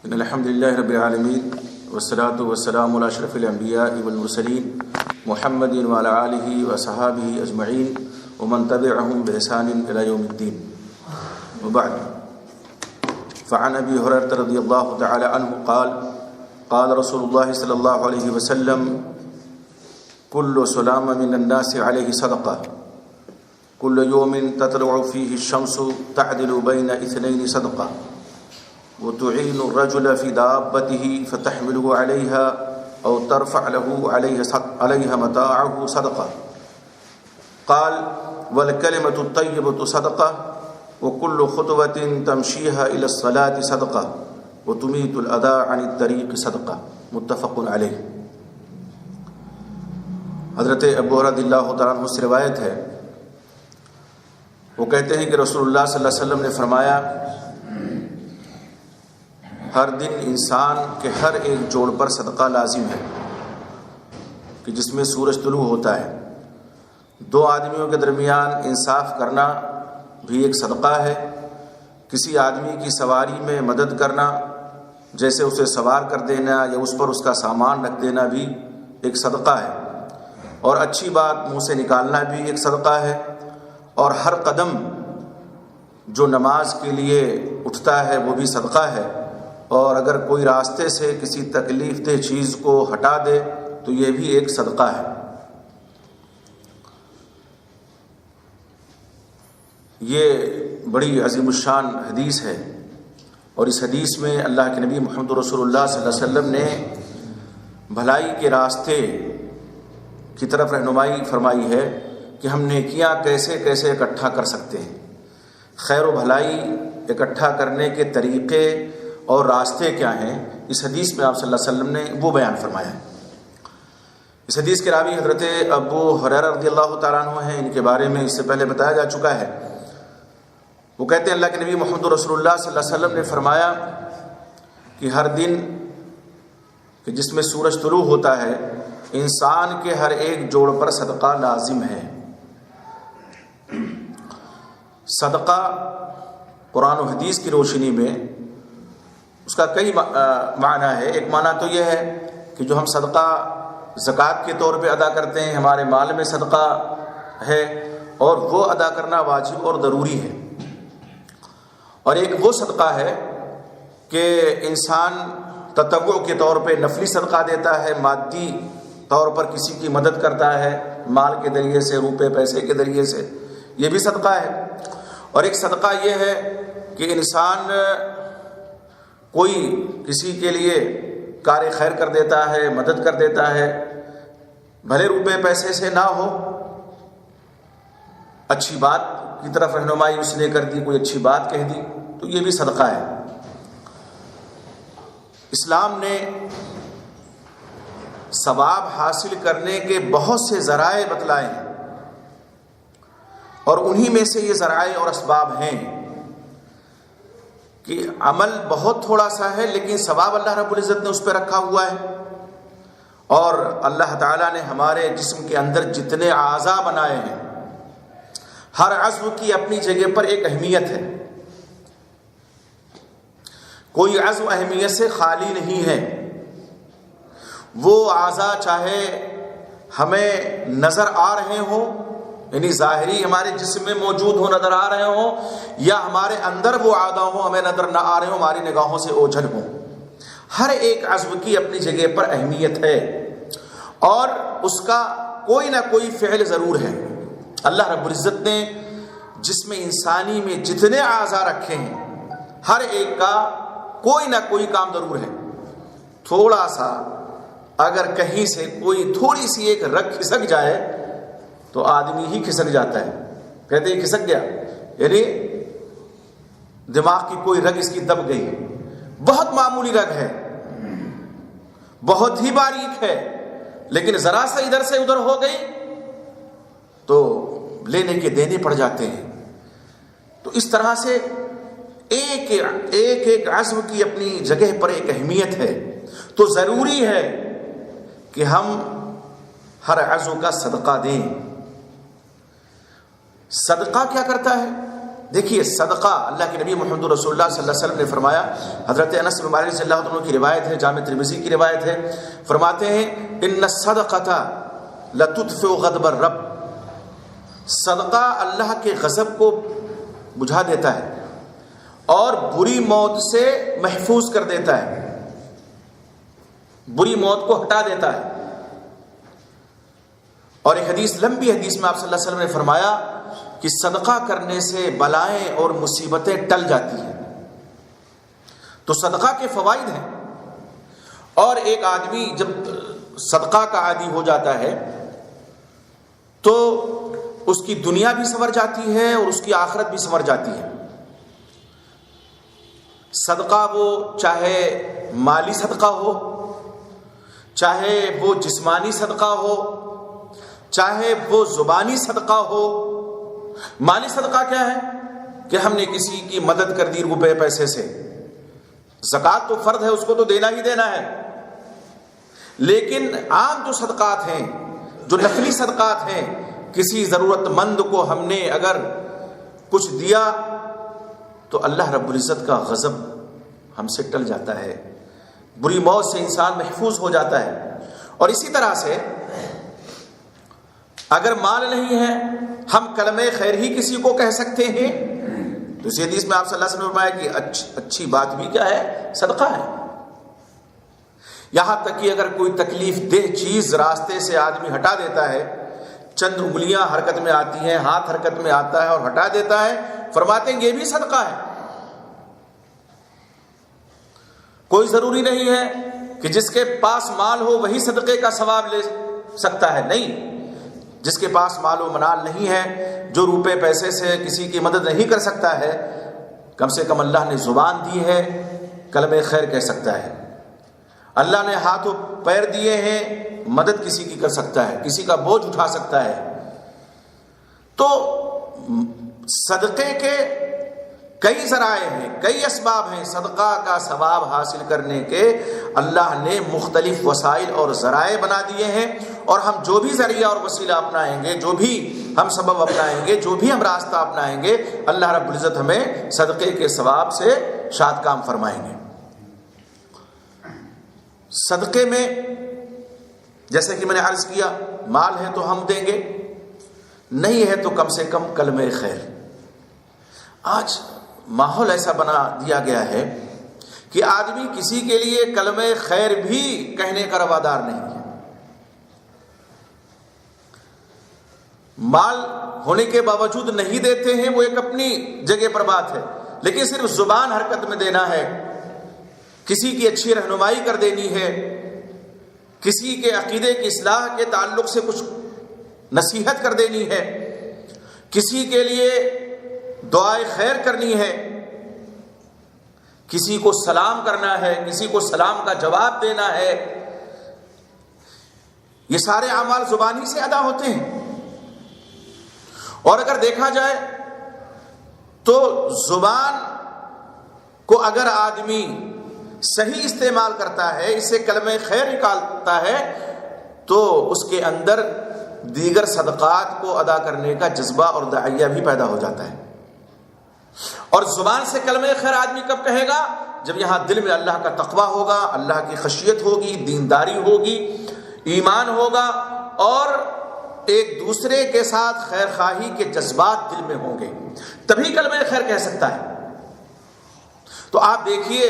ان الحمد لله رب العالمين والصلاة والسلام على اشرف الانبیاء والمرسلین محمد وعلى آلہ وصحابہ اجمعین ومن تبعهم بإحسان الى یوم الدین وبعد فعن ابی ہریرہ رضی اللہ تعالی عنہ قال قال رسول اللہ صلی اللہ علیہ وسلم كل سلام من الناس عليه صدقة كل يوم تطلع فيه الشمس تعدل بين اثنين صدقة وتعين الرجل في دابته فتحمله عليها أو ترفع له عليها متاعه صدقة. قال والكلمة الطيبة صدقة وكل خطوة تمشيها إلى الصلاة صدقة وتميت الأذى عن الطريق صدقة. متفق علیہ. حضرت ابو رضی اللہ تعالیٰ عنہ سے روایت ہے، وہ کہتے ہیں کہ رسول اللہ صلی اللہ علیہ وسلم نے فرمایا ہر دن انسان کے ہر ایک جوڑ پر صدقہ لازم ہے کہ جس میں سورج طلوع ہوتا ہے. دو آدمیوں کے درمیان انصاف کرنا بھی ایک صدقہ ہے. کسی آدمی کی سواری میں مدد کرنا، جیسے اسے سوار کر دینا یا اس پر اس کا سامان رکھ دینا بھی ایک صدقہ ہے. اور اچھی بات منہ سے نکالنا بھی ایک صدقہ ہے. اور ہر قدم جو نماز کے لیے اٹھتا ہے وہ بھی صدقہ ہے. اور اگر کوئی راستے سے کسی تکلیف دہ چیز کو ہٹا دے تو یہ بھی ایک صدقہ ہے. یہ بڑی عظیم الشان حدیث ہے، اور اس حدیث میں اللہ کے نبی محمد رسول اللہ صلی اللہ علیہ وسلم نے بھلائی کے راستے کی طرف رہنمائی فرمائی ہے کہ ہم نیکیاں کیسے کیسے اکٹھا کر سکتے ہیں. خیر و بھلائی اکٹھا کرنے کے طریقے اور راستے کیا ہیں، اس حدیث میں آپ صلی اللہ علیہ وسلم نے وہ بیان فرمایا ہے. اس حدیث کے راوی حضرت ابو ہریرہ رضی اللہ تعالیٰ عنہ ہیں. ان کے بارے میں اس سے پہلے بتایا جا چکا ہے. وہ کہتے ہیں اللہ کے نبی محمد رسول اللہ صلی اللہ علیہ وسلم نے فرمایا کہ ہر دن کہ جس میں سورج طلوع ہوتا ہے انسان کے ہر ایک جوڑ پر صدقہ لازم ہے. صدقہ قرآن و حدیث کی روشنی میں اس کا کئی معنی ہے. ایک معنی تو یہ ہے کہ جو ہم صدقہ زکوٰۃ کے طور پہ ادا کرتے ہیں، ہمارے مال میں صدقہ ہے اور وہ ادا کرنا واجب اور ضروری ہے. اور ایک وہ صدقہ ہے کہ انسان تطوع کے طور پہ نفلی صدقہ دیتا ہے، مادی طور پر کسی کی مدد کرتا ہے مال کے ذریعے سے، روپے پیسے کے ذریعے سے، یہ بھی صدقہ ہے. اور ایک صدقہ یہ ہے کہ انسان کوئی کسی کے لیے کار خیر کر دیتا ہے، مدد کر دیتا ہے، بھلے روپے پیسے سے نہ ہو، اچھی بات کی طرف رہنمائی اس نے کر دی، کوئی اچھی بات کہہ دی، تو یہ بھی صدقہ ہے. اسلام نے ثواب حاصل کرنے کے بہت سے ذرائع بتلائے ہیں، اور انہی میں سے یہ ذرائع اور اسباب ہیں کہ عمل بہت تھوڑا سا ہے لیکن ثواب اللہ رب العزت نے اس پہ رکھا ہوا ہے. اور اللہ تعالیٰ نے ہمارے جسم کے اندر جتنے اعضاء بنائے ہیں، ہر عضو کی اپنی جگہ پر ایک اہمیت ہے. کوئی عضو اہمیت سے خالی نہیں ہے. وہ اعضاء چاہے ہمیں نظر آ رہے ہوں، یعنی ظاہری ہمارے جسم میں موجود ہوں، نظر آ رہے ہوں، یا ہمارے اندر وہ اعضاء ہوں ہمیں نظر نہ آ رہے ہوں، ہماری نگاہوں سے اوجھل ہوں، ہر ایک عضو کی اپنی جگہ پر اہمیت ہے اور اس کا کوئی نہ کوئی فعل ضرور ہے. اللہ رب العزت نے جسم انسانی میں جتنے اعضاء رکھے ہیں ہر ایک کا کوئی نہ کوئی کام ضرور ہے. تھوڑا سا اگر کہیں سے کوئی تھوڑی سی ایک رگ کھسک جائے تو آدمی ہی کھسک جاتا ہے. کہتے ہیں کھسک گیا، یعنی دماغ کی کوئی رگ اس کی دب گئی، بہت معمولی رگ ہے، بہت ہی باریک ہے، لیکن ذرا سا ادھر سے ادھر ہو گئی تو لینے کے دینے پڑ جاتے ہیں. تو اس طرح سے ایک عضو کی اپنی جگہ پر ایک اہمیت ہے. تو ضروری ہے کہ ہم ہر عضو کا صدقہ دیں. صدقہ کیا کرتا ہے؟ دیکھیے صدقہ، اللہ کے نبی محمد رسول اللہ صلی اللہ علیہ وسلم نے فرمایا، حضرت انس بن مالک رضی اللہ عنہ کی روایت ہے، جامع ترمذی کی روایت ہے، فرماتے ہیں ان الصدقۃ لتطفئ غضب الرب، صدقہ اللہ کے غضب کو بجھا دیتا ہے اور بری موت سے محفوظ کر دیتا ہے، بری موت کو ہٹا دیتا ہے۔ اور ایک حدیث، لمبی حدیث میں آپ صلی اللہ علیہ وسلم نے فرمایا کہ صدقہ کرنے سے بلائیں اور مصیبتیں ٹل جاتی ہیں۔ تو صدقہ کے فوائد ہیں، اور ایک آدمی جب صدقہ کا عادی ہو جاتا ہے تو اس کی دنیا بھی سنور جاتی ہے اور اس کی آخرت بھی سنور جاتی ہے۔ صدقہ وہ چاہے مالی صدقہ ہو، چاہے وہ جسمانی صدقہ ہو، چاہے وہ زبانی صدقہ ہو۔ مالی صدقہ کیا ہے کہ ہم نے کسی کی مدد کر دی روپے پیسے سے، زکوٰۃ تو فرض ہے، اس کو تو دینا ہی دینا ہے، لیکن عام جو صدقات ہیں، جو نفلی صدقات ہیں، کسی ضرورت مند کو ہم نے اگر کچھ دیا تو اللہ رب العزت کا غضب ہم سے ٹل جاتا ہے، بری موت سے انسان محفوظ ہو جاتا ہے۔ اور اسی طرح سے اگر مال نہیں ہے، ہم کلمہ خیر ہی کسی کو کہہ سکتے ہیں، تو اس حدیث میں آپ صلی اللہ علیہ وسلم نے فرمایا کہ اچھی بات بھی کیا ہے؟ صدقہ ہے۔ یہاں تک کہ اگر کوئی تکلیف دہ چیز راستے سے آدمی ہٹا دیتا ہے، چند انگلیاں حرکت میں آتی ہیں، ہاتھ حرکت میں آتا ہے اور ہٹا دیتا ہے، فرماتے ہیں یہ بھی صدقہ ہے۔ کوئی ضروری نہیں ہے کہ جس کے پاس مال ہو وہی صدقے کا ثواب لے سکتا ہے، نہیں، جس کے پاس مال و منال نہیں ہے، جو روپے پیسے سے کسی کی مدد نہیں کر سکتا ہے، کم سے کم اللہ نے زبان دی ہے، کلمہ خیر کہہ سکتا ہے۔ اللہ نے ہاتھ و پیر دیے ہیں، مدد کسی کی کر سکتا ہے، کسی کا بوجھ اٹھا سکتا ہے۔ تو صدقے کے کئی ذرائع ہیں، کئی اسباب ہیں، صدقہ کا ثواب حاصل کرنے کے اللہ نے مختلف وسائل اور ذرائع بنا دیے ہیں، اور ہم جو بھی ذریعہ اور وسیلہ اپنائیں گے، جو بھی ہم سبب اپنائیں گے، جو بھی ہم راستہ اپنائیں گے، اللہ رب العزت ہمیں صدقے کے ثواب سے شاد کام فرمائیں گے۔ صدقے میں جیسے کہ میں نے عرض کیا، مال ہے تو ہم دیں گے، نہیں ہے تو کم سے کم کلمہ خیر۔ آج ماحول ایسا بنا دیا گیا ہے کہ آدمی کسی کے لیے کلمہ خیر بھی کہنے کا روادار نہیں ہے۔ مال ہونے کے باوجود نہیں دیتے ہیں، وہ ایک اپنی جگہ پر بات ہے، لیکن صرف زبان حرکت میں دینا ہے، کسی کی اچھی رہنمائی کر دینی ہے، کسی کے عقیدے کی اصلاح کے تعلق سے کچھ نصیحت کر دینی ہے، کسی کے لیے دعائے خیر کرنی ہے، کسی کو سلام کرنا ہے، کسی کو سلام کا جواب دینا ہے، یہ سارے اعمال زبانی سے ادا ہوتے ہیں۔ اور اگر دیکھا جائے تو زبان کو اگر آدمی صحیح استعمال کرتا ہے، اسے کلمہ خیر نکالتا ہے، تو اس کے اندر دیگر صدقات کو ادا کرنے کا جذبہ اور داعیہ بھی پیدا ہو جاتا ہے۔ اور زبان سے کلمہ خیر آدمی کب کہے گا؟ جب یہاں دل میں اللہ کا تقویٰ ہوگا، اللہ کی خشیت ہوگی، دینداری ہوگی، ایمان ہوگا، اور ایک دوسرے کے ساتھ خیر خواہی کے جذبات دل میں ہوں گے، تبھی کلمہ خیر کہہ سکتا ہے۔ تو آپ دیکھیے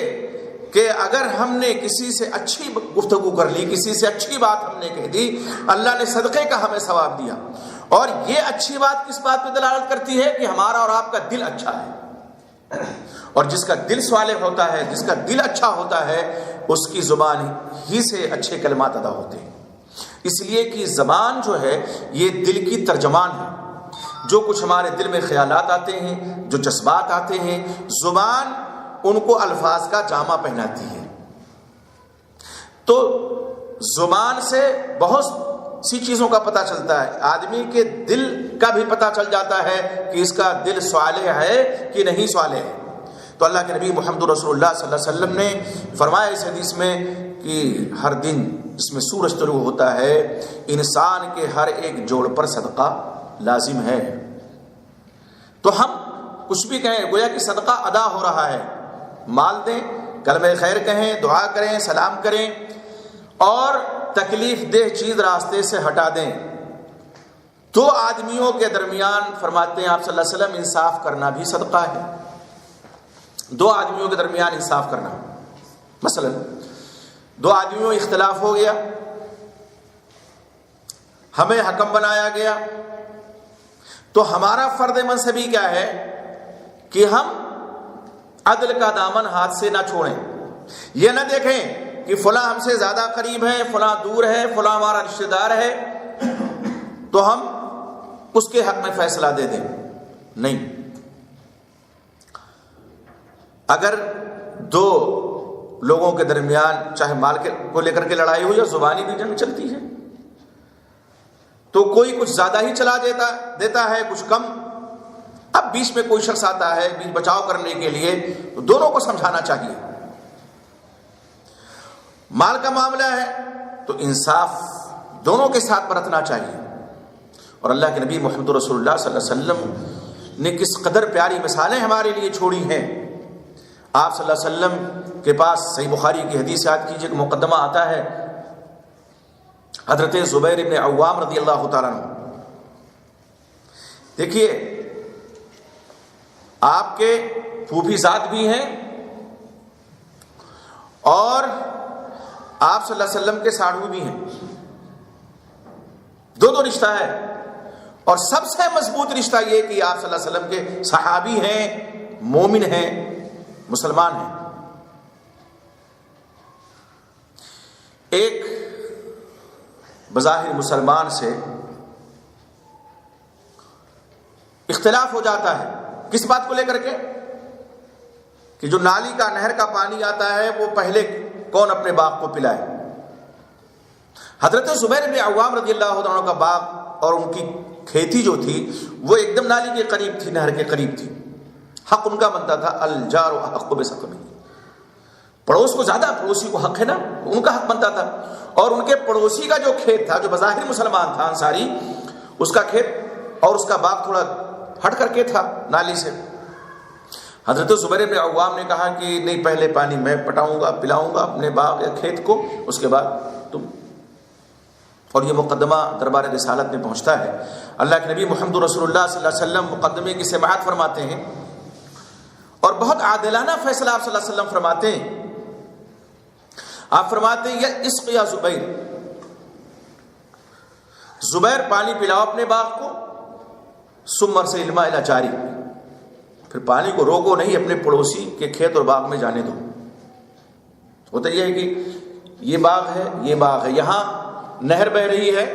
کہ اگر ہم نے کسی سے اچھی گفتگو کر لی، کسی سے اچھی بات ہم نے کہہ دی، اللہ نے صدقے کا ہمیں ثواب دیا۔ اور یہ اچھی بات کس بات پہ دلالت کرتی ہے؟ کہ ہمارا اور آپ کا دل اچھا ہے، اور جس کا دل صالح ہوتا ہے، جس کا دل اچھا ہوتا ہے، اس کی زبان ہی سے اچھے کلمات ادا ہوتے ہیں۔ اس لیے کہ زبان جو ہے یہ دل کی ترجمان ہے، جو کچھ ہمارے دل میں خیالات آتے ہیں، جو جذبات آتے ہیں، زبان ان کو الفاظ کا جامہ پہناتی ہے۔ تو زبان سے بہت سی چیزوں کا پتہ چلتا ہے، آدمی کے دل کا بھی پتہ چل جاتا ہے کہ اس کا دل صالح ہے کہ نہیں صالح ہے۔ تو اللہ کے نبی محمد رسول اللہ صلی اللہ علیہ وسلم نے فرمایا اس حدیث میں کہ ہر دن جس میں سورج طلوع ہوتا ہے، انسان کے ہر ایک جوڑ پر صدقہ لازم ہے۔ تو ہم کچھ بھی کہیں گویا کہ صدقہ ادا ہو رہا ہے. مال دیں، کلمہ خیر کہیں، دعا کریں، سلام کریں، اور تکلیف دہ چیز راستے سے ہٹا دیں. دو آدمیوں کے درمیان فرماتے ہیں آپ صلی اللہ علیہ وسلم انصاف کرنا بھی صدقہ ہے. دو آدمیوں کے درمیان انصاف کرنا. مثلا دو آدمیوں میں اختلاف ہو گیا، ہمیں حکم بنایا گیا، تو ہمارا فرض منصبی کیا ہے کہ ہم عدل کا دامن ہاتھ سے نہ چھوڑیں. یہ نہ دیکھیں کہ فلاں ہم سے زیادہ قریب ہے، فلاں دور ہے، فلاں ہمارا رشتہ دار ہے تو ہم اس کے حق میں فیصلہ دے دیں. نہیں، اگر دو لوگوں کے درمیان چاہے مال کو لے کر کے لڑائی ہو یا زبانی بھی جنگ چلتی ہے، تو کوئی کچھ زیادہ ہی چلا دیتا ہے، کچھ کم. اب بیچ میں کوئی شخص آتا ہے بیچ بچاؤ کرنے کے لیے، تو دونوں کو سمجھانا چاہیے. مال کا معاملہ ہے تو انصاف دونوں کے ساتھ برتنا چاہیے. اور اللہ کے نبی محمد رسول اللہ صلی اللہ علیہ وسلم نے کس قدر پیاری مثالیں ہمارے لیے چھوڑی ہیں. آپ صلی اللہ علیہ وسلم کے پاس صحیح بخاری کی حدیث یاد کیجئے کہ مقدمہ آتا ہے حضرت زبیر ابن عوام رضی اللہ تعالیٰ عنہ. دیکھیے، آپ کے پھوپھی زاد بھی ہیں اور آپ صلی اللہ علیہ وسلم کے ساڑھو بھی ہیں. دو رشتہ ہے، اور سب سے مضبوط رشتہ یہ کہ آپ صلی اللہ علیہ وسلم کے صحابی ہیں، مومن ہیں، مسلمان ہیں. ایک بظاہر مسلمان سے اختلاف ہو جاتا ہے. کس بات کو لے کر کے؟ کہ جو نالی کا، نہر کا پانی آتا ہے وہ پہلے کون اپنے باغ کو پلائے. حضرت زبیر بن عوام رضی اللہ عنہ کا باغ اور ان کی کھیتی جو تھی وہ ایک دم نالی کے قریب تھی، نہر کے قریب تھی. حق ان کا بنتا تھا، الجار حق بسقمہ، پڑوس کو زیادہ، پڑوسی کو حق ہے نا، ان کا حق بنتا تھا. اور ان کے پڑوسی کا جو کھیت تھا، جو بظاہر مسلمان تھا انصاری، اس کا کھیت اور اس کا باغ تھوڑا ہٹ کر کے تھا نالی سے. حضرت زبیر بن عوام نے کہا کہ نہیں، پہلے پانی میں پٹاؤں گا، پلاؤں گا اپنے باغ یا کھیت کو، اس کے بعد تم. اور یہ مقدمہ دربار رسالت میں پہنچتا ہے. اللہ کے نبی محمد رسول اللہ صلی اللہ علیہ وسلم مقدمے کی سماعت فرماتے ہیں اور بہت عادلانہ فیصلہ آپ صلی اللہ علیہ وسلم فرماتے ہیں. آپ فرماتے ہیں، یا عشق یا زبیر، زبیر پانی پلاؤ اپنے باغ کو، سمر سے علما الا جاری، پھر پانی کو روکو نہیں، اپنے پڑوسی کے کھیت اور باغ میں جانے دو. ہوتا یہ ہے کہ یہ باغ ہے، یہ باغ ہے، یہاں نہر بہ رہی ہے،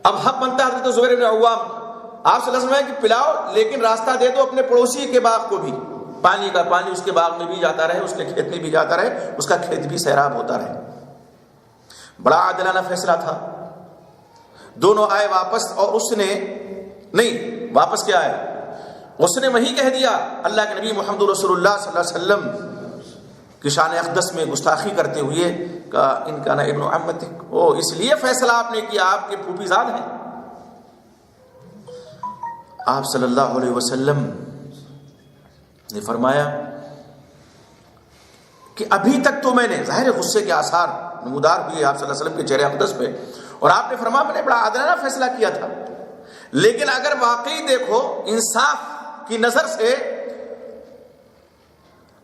اب حق بنتا ہے حضرت زبیر بن عوام آپ صلی اللہ علیہ وسلم کہ پلاؤ، لیکن راستہ دے دو اپنے پڑوسی کے باغ کو بھی، پانی کا پانی اس کے باغ میں بھی جاتا رہے، اس کے کھیت میں بھی جاتا رہے، اس کا کھیت بھی سیراب ہوتا رہے. بڑا عادلانہ فیصلہ تھا. دونوں آئے واپس، اور اس نے نہیں، واپس کیا آئے، اس نے وہی کہہ دیا. اللہ کے نبی محمد رسول اللہ صلی اللہ علیہ وسلم کی شان اقدس میں گستاخی کرتے ہوئے کہا، ان کا نا ابن عمتک، او اس لیے فیصلہ آپ نے کیا، آپ کے پھوپھی زاد ہیں. آپ صلی اللہ علیہ وسلم نے فرمایا کہ ابھی تک تو میں نے، ظاہر غصے کے آثار نمودار ہوئے آپ صلی اللہ علیہ وسلم کے چہرے اقدس پہ، اور آپ نے فرمایا میں نے بڑا عادلانہ فیصلہ کیا تھا، لیکن اگر واقعی دیکھو انصاف کی نظر سے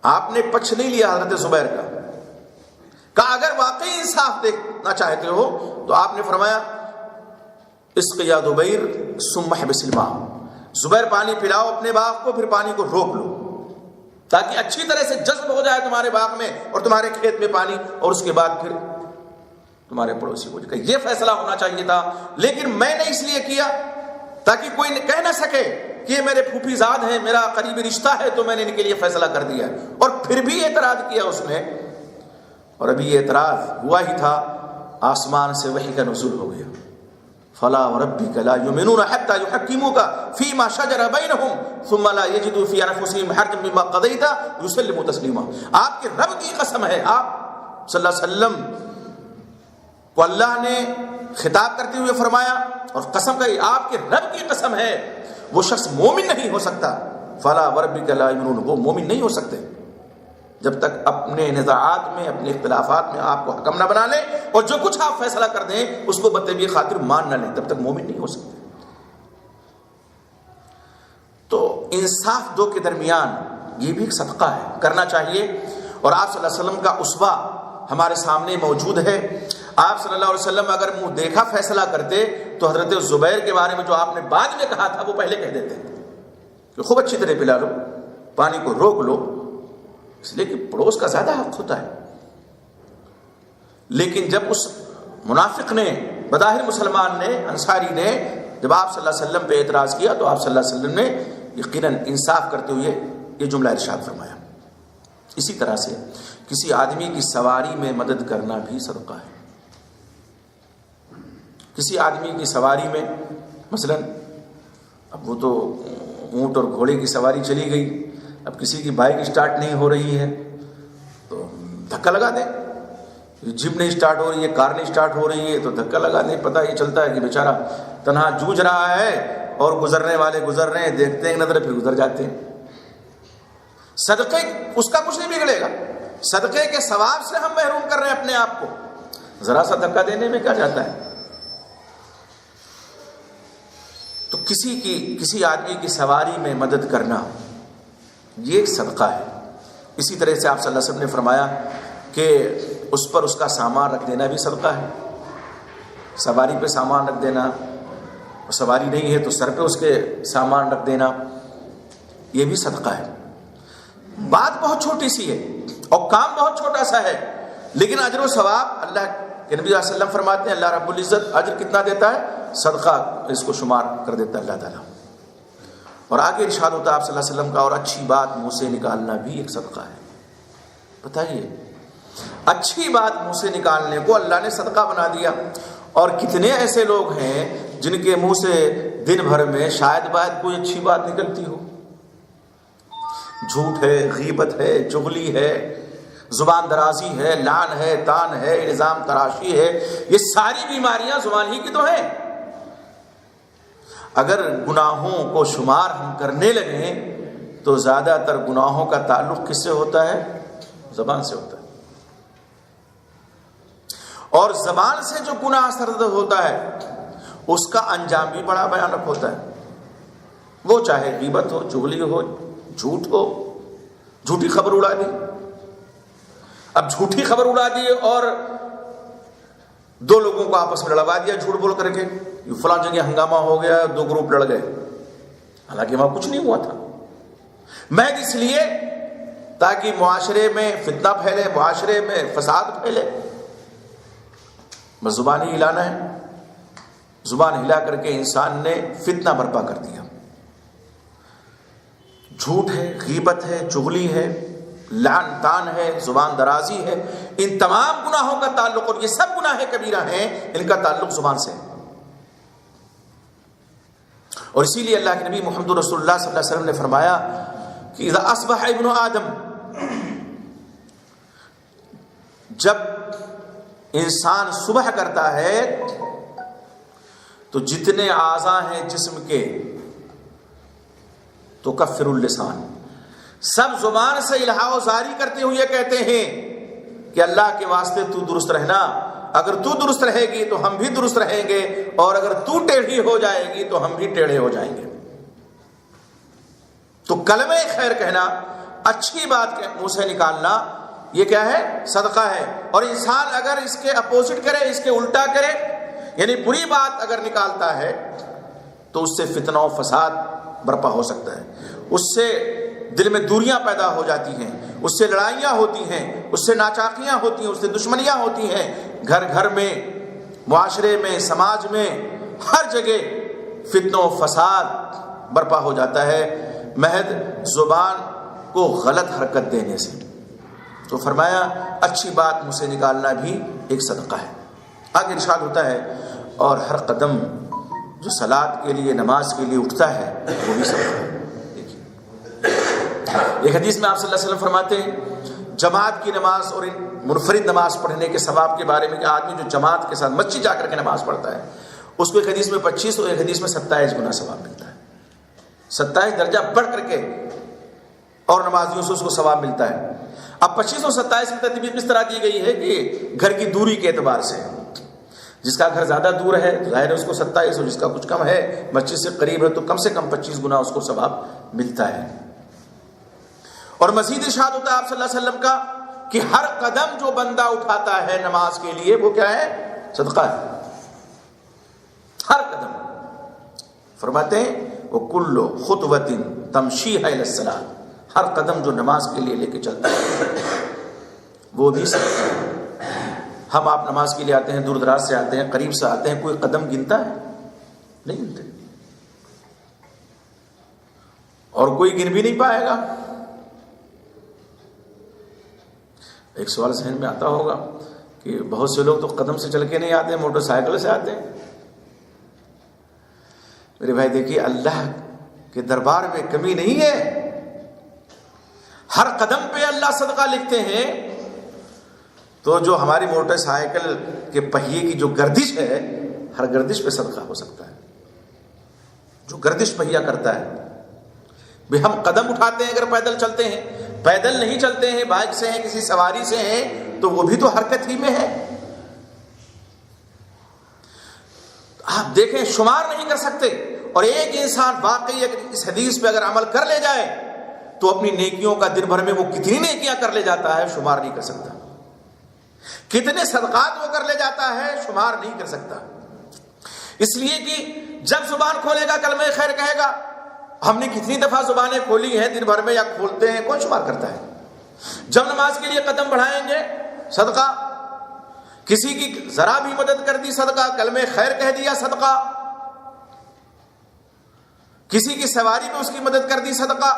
آپ نے پچھ نہیں لیا حضرت زبیر کا، کہا اگر واقعی انصاف دیکھنا چاہتے ہو تو آپ نے فرمایا عشق یا زبیر ثم احبس الماء، زبیر پانی پلاؤ اپنے باغ کو، پھر پانی کو روک لو تاکہ اچھی طرح سے جذب ہو جائے تمہارے باغ میں اور تمہارے کھیت میں پانی، اور اس کے بعد پھر تمہارے پڑوسی کو. یہ فیصلہ ہونا چاہیے تھا، لیکن میں نے اس لیے کیا تاکہ کوئی کہہ نہ سکے کہ یہ میرے پھوپھی زاد ہیں، میرا قریبی رشتہ ہے، تو میں نے ان کے لیے فیصلہ کر دیا. اور پھر بھی اعتراض کیا اس نے، اور ابھی یہ اعتراض ہوا ہی تھا، آسمان سے وحی کا نزول ہو گیا. فلا وربک لا یؤمنون حتی یحکموک فیما شجر بینہم ثم لا یجدوا فی انفسہم حرجا مما قضیت ویسلموا تسلیما. آپ کے رب کی قسم ہے، آپ صلی اللہ علیہ وسلم کو اللہ نے خطاب کرتے ہوئے فرمایا اور قسم کہی، آپ کے رب کی قسم ہے وہ شخص مومن نہیں ہو سکتا فلا وربک لا یؤمنون، وہ مومن نہیں ہو سکتے جب تک اپنے نزاعات میں، اپنے اختلافات میں آپ کو حکم نہ بنا لیں اور جو کچھ آپ فیصلہ کر دیں اس کو بطبیع خاطر مان نہ لیں، تب تک مومن نہیں ہو سکتے۔ تو انصاف دو کے درمیان یہ بھی ایک صدقہ ہے، کرنا چاہیے۔ اور آپ صلی اللہ علیہ وسلم کا اسوہ ہمارے سامنے موجود ہے۔ آپ صلی اللہ علیہ وسلم اگر منہ دیکھا فیصلہ کرتے تو حضرت زبیر کے بارے میں جو آپ نے بعد میں کہا تھا وہ پہلے کہہ دیتے کہ خوب اچھی طرح پلا لو، پانی کو روک لو، اس لیے کہ پڑوس کا زیادہ حق ہوتا ہے۔ لیکن جب اس منافق نے، بظاہر مسلمان نے، انصاری نے، جب آپ صلی اللہ علیہ وسلم پہ اعتراض کیا تو آپ صلی اللہ علیہ وسلم نے یقیناً انصاف کرتے ہوئے یہ جملہ ارشاد فرمایا۔ اسی طرح سے کسی آدمی کی سواری میں مدد کرنا بھی صدقہ ہے۔ کسی آدمی کی سواری میں، مثلا اب وہ تو اونٹ اور گھوڑے کی سواری چلی گئی، اب کسی کی بائک اسٹارٹ نہیں ہو رہی ہے تو دھکا لگا دیں، جپ نہیں اسٹارٹ ہو رہی ہے، کار نہیں اسٹارٹ ہو رہی ہے تو دھکا لگا دیں، پتہ یہ چلتا ہے کہ بیچارہ تنہا جوجھ رہا ہے اور گزرنے والے گزر رہے ہیں، دیکھتے ہیں نظر پھر گزر جاتے ہیں۔ صدقے اس کا کچھ نہیں بگڑے گا، صدقے کے ثواب سے ہم محروم کر رہے ہیں اپنے آپ کو، ذرا سا دھکا دینے میں کیا جاتا ہے۔ تو کسی آدمی کی سواری میں مدد کرنا یہ ایک صدقہ ہے۔ اسی طرح سے آپ صلی اللہ علیہ وسلم نے فرمایا کہ اس پر اس کا سامان رکھ دینا بھی صدقہ ہے۔ سواری پہ سامان رکھ دینا، سواری نہیں ہے تو سر پہ اس کے سامان رکھ دینا، یہ بھی صدقہ ہے۔ بات بہت چھوٹی سی ہے اور کام بہت چھوٹا سا ہے، لیکن اجر و ثواب اللہ کے نبی صلی اللہ علیہ وسلم فرماتے ہیں اللہ رب العزت اجر کتنا دیتا ہے؟ صدقہ اس کو شمار کر دیتا ہے اللہ تعالیٰ۔ اور آگے ارشاد ہوتا ہے آپ صلی اللہ علیہ وسلم کا، اور اچھی بات منہ سے نکالنا بھی ایک صدقہ ہے۔ بتائیے، اچھی بات منہ سے نکالنے کو اللہ نے صدقہ بنا دیا، اور کتنے ایسے لوگ ہیں جن کے منہ سے دن بھر میں شاید باید کوئی اچھی بات نکلتی ہو۔ جھوٹ ہے، غیبت ہے، چغلی ہے، زبان درازی ہے، لعن ہے، تان ہے، الزام تراشی ہے، یہ ساری بیماریاں زبان ہی کی تو ہیں۔ اگر گناہوں کو شمار ہم کرنے لگیں تو زیادہ تر گناہوں کا تعلق کس سے ہوتا ہے؟ زبان سے ہوتا ہے، اور زبان سے جو گناہ سرد ہوتا ہے اس کا انجام بھی بڑا بھیانک ہوتا ہے۔ وہ چاہے غیبت ہو، چغلی ہو، جھوٹ ہو، جھوٹی خبر اڑا دی۔ اب جھوٹی خبر اڑا دی اور دو لوگوں کو آپس میں لڑوا دیا جھوٹ بول کر کے، فلاں جگہ ہنگامہ ہو گیا، دو گروپ لڑ گئے، حالانکہ وہاں کچھ نہیں ہوا تھا، محض اس لیے تاکہ معاشرے میں فتنہ پھیلے، معاشرے میں فساد پھیلے۔ بس زبان ہی ہلانا ہے، زبان ہلا کر کے انسان نے فتنہ برپا کر دیا۔ جھوٹ ہے، غیبت ہے، چغلی ہے، لعن تان ہے، زبان درازی ہے، ان تمام گناہوں کا تعلق، اور یہ سب گناہ کبیرہ ہیں، ان کا تعلق زبان سے ہے۔ اور اسی لیے اللہ کے نبی محمد رسول اللہ صلی اللہ علیہ وسلم نے فرمایا کہ اذا اصبح ابن آدم، جب انسان صبح کرتا ہے تو جتنے اعضاء ہیں جسم کے، تو کفر اللسان، سب زبان سے الہا و زاری کرتے ہوئے کہتے ہیں کہ اللہ کے واسطے تو درست رہنا، اگر تو درست رہے گی تو ہم بھی درست رہیں گے، اور اگر تو ٹیڑھی ہو جائے گی تو ہم بھی ٹیڑھے ہو جائیں گے۔ تو کلمہ خیر کہنا، اچھی بات کے منہ سے نکالنا، یہ کیا ہے؟ صدقہ ہے۔ اور انسان اگر اس کے اپوزٹ کرے، اس کے الٹا کرے، یعنی بری بات اگر نکالتا ہے تو اس سے فتنہ و فساد برپا ہو سکتا ہے، اس سے دل میں دوریاں پیدا ہو جاتی ہیں، اس سے لڑائیاں ہوتی ہیں، اس سے ناچاقیاں ہوتی ہیں، اس سے دشمنیاں ہوتی ہیں، گھر گھر میں، معاشرے میں، سماج میں، ہر جگہ فتنہ و فساد برپا ہو جاتا ہے محض زبان کو غلط حرکت دینے سے۔ تو فرمایا اچھی بات منہ سے نکالنا بھی ایک صدقہ ہے۔ آگے ارشاد ہوتا ہے اور ہر قدم جو صلاۃ کے لیے، نماز کے لیے اٹھتا ہے وہ بھی صدقہ ہے۔ ایک حدیث میں آپ صلی اللہ علیہ وسلم فرماتے ہیں جماعت کی نماز اور منفرد نماز پڑھنے کے ثواب کے بارے میں کہ آدمی جو جماعت کے ساتھ مسجد جا کر کے نماز پڑھتا ہے اس کو ایک حدیث میں 25 اور ایک حدیث میں 27 گنا ثواب ملتا ہے۔ 27 درجہ بڑھ کر کے اور نمازیوں سے اس کو ثواب ملتا ہے۔ اب 2527 کی تطبیق اس طرح کی گئی ہے کہ گھر کی دوری کے اعتبار سے، جس کا گھر زیادہ دور ہے ظاہر ہے اس کو 27، اور جس کا کچھ کم ہے مسجد سے قریب ہے تو کم سے کم 25 گنا اس کو ثواب ملتا ہے۔ اور مزید ارشاد ہوتا ہے آپ صلی اللہ علیہ وسلم کا کہ ہر قدم جو بندہ اٹھاتا ہے نماز کے لیے وہ کیا ہے؟ صدقہ ہے۔ ہر قدم فرماتے ہیں وَكُلُّ خُطْوَةٍ تَمْشِيهَا إِلَى الصَّلَاةِ، ہر قدم جو نماز کے لیے لے کے چلتا ہے وہ بھی صدقہ ہے۔ ہم آپ نماز کے لیے آتے ہیں، دور دراز سے آتے ہیں، قریب سے آتے ہیں، کوئی قدم گنتا ہے؟ نہیں گنتے، اور کوئی گن بھی نہیں پائے گا۔ ایک سوال ذہن میں آتا ہوگا کہ بہت سے لوگ تو قدم سے چل کے نہیں آتے، موٹر سائیکل سے آتے ہیں۔ میرے بھائی دیکھیے، اللہ کے دربار میں کمی نہیں ہے، ہر قدم پہ اللہ صدقہ لکھتے ہیں۔ تو جو ہماری موٹر سائیکل کے پہیے کی جو گردش ہے، ہر گردش پہ صدقہ ہو سکتا ہے، جو گردش پہیا کرتا ہے۔ بھی ہم قدم اٹھاتے ہیں اگر پیدل چلتے ہیں، پیدل نہیں چلتے ہیں، بائک سے ہیں، کسی سواری سے ہیں، تو وہ بھی تو حرکت ہی میں ہے۔ آپ دیکھیں، شمار نہیں کر سکتے۔ اور ایک انسان واقعی اگر اس حدیث پہ اگر عمل کر لے جائے تو اپنی نیکیوں کا دن بھر میں وہ کتنی نیکیاں کر لے جاتا ہے شمار نہیں کر سکتا، کتنے صدقات وہ کر لے جاتا ہے شمار نہیں کر سکتا۔ اس لیے کہ جب زبان کھولے گا کلمہ خیر کہے گا، ہم نے کتنی دفعہ زبانیں کھولی ہیں دن بھر میں یا کھولتے ہیں، کون شمار کرتا ہے؟ جب نماز کے لیے قدم بڑھائیں گے صدقہ، کسی کی ذرا بھی مدد کر دی صدقہ، کلمہ خیر کہہ دیا صدقہ، کسی کی سواری میں اس کی مدد کر دی صدقہ۔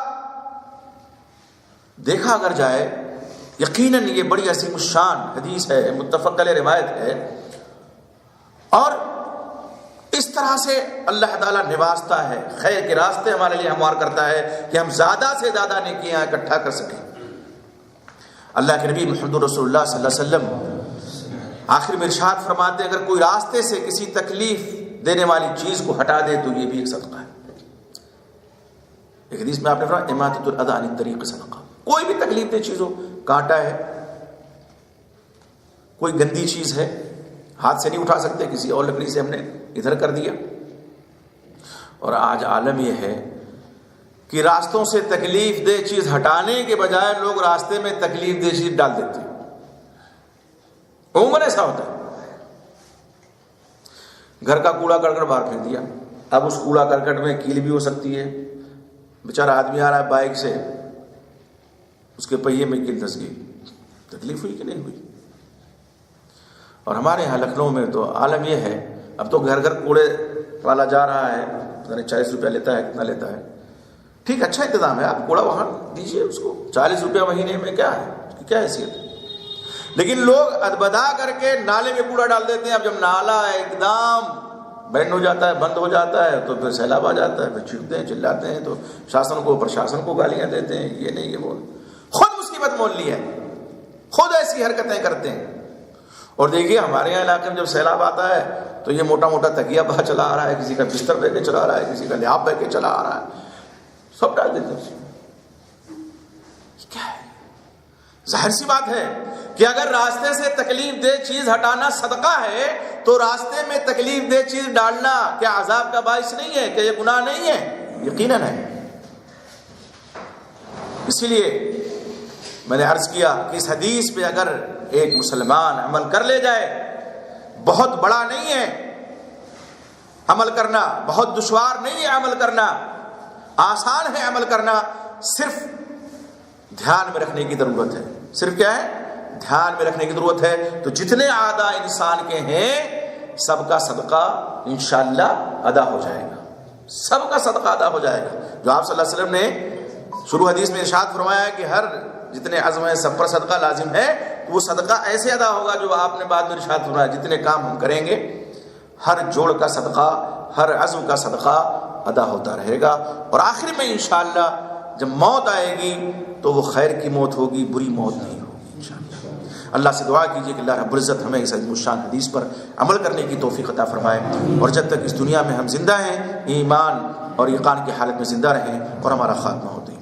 دیکھا اگر جائے، یقیناً یہ بڑی عظیم الشان حدیث ہے، متفق علیہ روایت ہے، اور اس طرح سے اللہ تعالیٰ نوازتا ہے، خیر کے راستے ہمارے لیے ہموار کرتا ہے کہ ہم زیادہ سے زیادہ نیکیاں اکٹھا کر سکیں۔ اللہ کے نبی محمد رسول اللہ صلی اللہ علیہ وسلم آخر میں ارشاد فرماتے ہیں، اگر کوئی راستے سے کسی تکلیف دینے والی چیز کو ہٹا دے تو یہ بھی ایک صدقہ ہے۔ ایک حدیث میں آپ نے فرمایا اماطۃ الاذی عن الطریق صدقہ، کوئی بھی تکلیف دہ چیز ہو، کانٹا ہے، کوئی گندی چیز ہے، ہاتھ سے نہیں اٹھا سکتے، کسی اور لکڑی سے ہم نے ادھر کر دیا۔ اور آج عالم یہ ہے کہ راستوں سے تکلیف دہ چیز ہٹانے کے بجائے لوگ راستے میں تکلیف دہ چیز ڈال دیتے ہیں، عموماً ایسا ہوتا ہے۔ گھر کا کوڑا کرکٹ باہر پھینک دیا، اب اس کوڑا کرکٹ میں کیل بھی ہو سکتی ہے، بیچارہ آدمی آ رہا ہے بائک سے، اس کے پہیے میں کیل دھس گئی، تکلیف ہوئی کہ نہیں ہوئی؟ اور ہمارے یہاں لکھنؤ میں تو عالم یہ ہے، اب تو گھر گھر کوڑے والا جا رہا ہے، پتہ نہیں 40 روپیہ لیتا ہے، کتنا لیتا ہے، ٹھیک اچھا انتظام ہے، آپ کوڑا وہاں دیجئے اس کو، 40 روپیہ مہینے میں کیا ہے، اس کی کیا حیثیت ہے؟ لیکن لوگ ادبدا کر کے نالے میں کوڑا ڈال دیتے ہیں۔ اب جب نالا ایک دم بینڈ ہو جاتا ہے، بند ہو جاتا ہے، تو پھر سیلاب آ جاتا ہے، پھر چیختے ہیں چلاتے ہیں، تو شاسن کو پرشاسن کو گالیاں دیتے ہیں، یہ نہیں یہ وہ، خود مصیبت مول لی ہے، خود ایسی حرکتیں کرتے ہیں۔ اور دیکھیے ہمارے یہاں علاقے میں جب سیلاب آتا ہے تو یہ موٹا موٹا تکیہ باہر چلا آ رہا ہے، کسی کا بستر بہ کے چلا آ رہا ہے، کسی کا لحاف بہ کے چلا آ رہا ہے، سب ڈال دیتے ہیں۔ کیا ہے؟ ظاہر سی بات ہے کہ اگر راستے سے تکلیف دہ چیز ہٹانا صدقہ ہے تو راستے میں تکلیف دہ چیز ڈالنا کیا عذاب کا باعث نہیں ہے؟ کہ یہ گناہ نہیں ہے؟ یقیناً ہے۔ اسی لیے میں نے عرض کیا کہ اس حدیث پہ اگر ایک مسلمان عمل کر لے جائے، بہت بڑا نہیں ہے عمل کرنا، بہت دشوار نہیں ہے عمل کرنا، آسان ہے عمل کرنا، صرف دھیان میں رکھنے کی ضرورت ہے۔ صرف کیا ہے؟ دھیان میں رکھنے کی ضرورت ہے۔ تو جتنے اعضاء انسان کے ہیں سب کا صدقہ انشاءاللہ ادا ہو جائے گا، سب کا صدقہ ادا ہو جائے گا۔ جو آپ صلی اللہ علیہ وسلم نے شروع حدیث میں ارشاد فرمایا ہے کہ ہر جتنے عزم ہیں سب پر صدقہ لازم ہے، تو وہ صدقہ ایسے ادا ہوگا جو آپ نے بعد میں ارشاد فرمایا، جتنے کام ہم کریں گے ہر جوڑ کا صدقہ، ہر عزم کا صدقہ ادا ہوتا رہے گا، اور آخر میں انشاءاللہ جب موت آئے گی تو وہ خیر کی موت ہوگی، بری موت نہیں ہوگی انشاءاللہ۔ اللہ سے دعا کیجیے کہ اللہ رب العزت ہمیں اس عظیم الشان حدیث پر عمل کرنے کی توفیق عطا فرمائے، اور جب تک اس دنیا میں ہم زندہ ہیں ایمان اور یقین کی حالت میں زندہ رہیں اور ہمارا خاتمہ ہوتے ہیں۔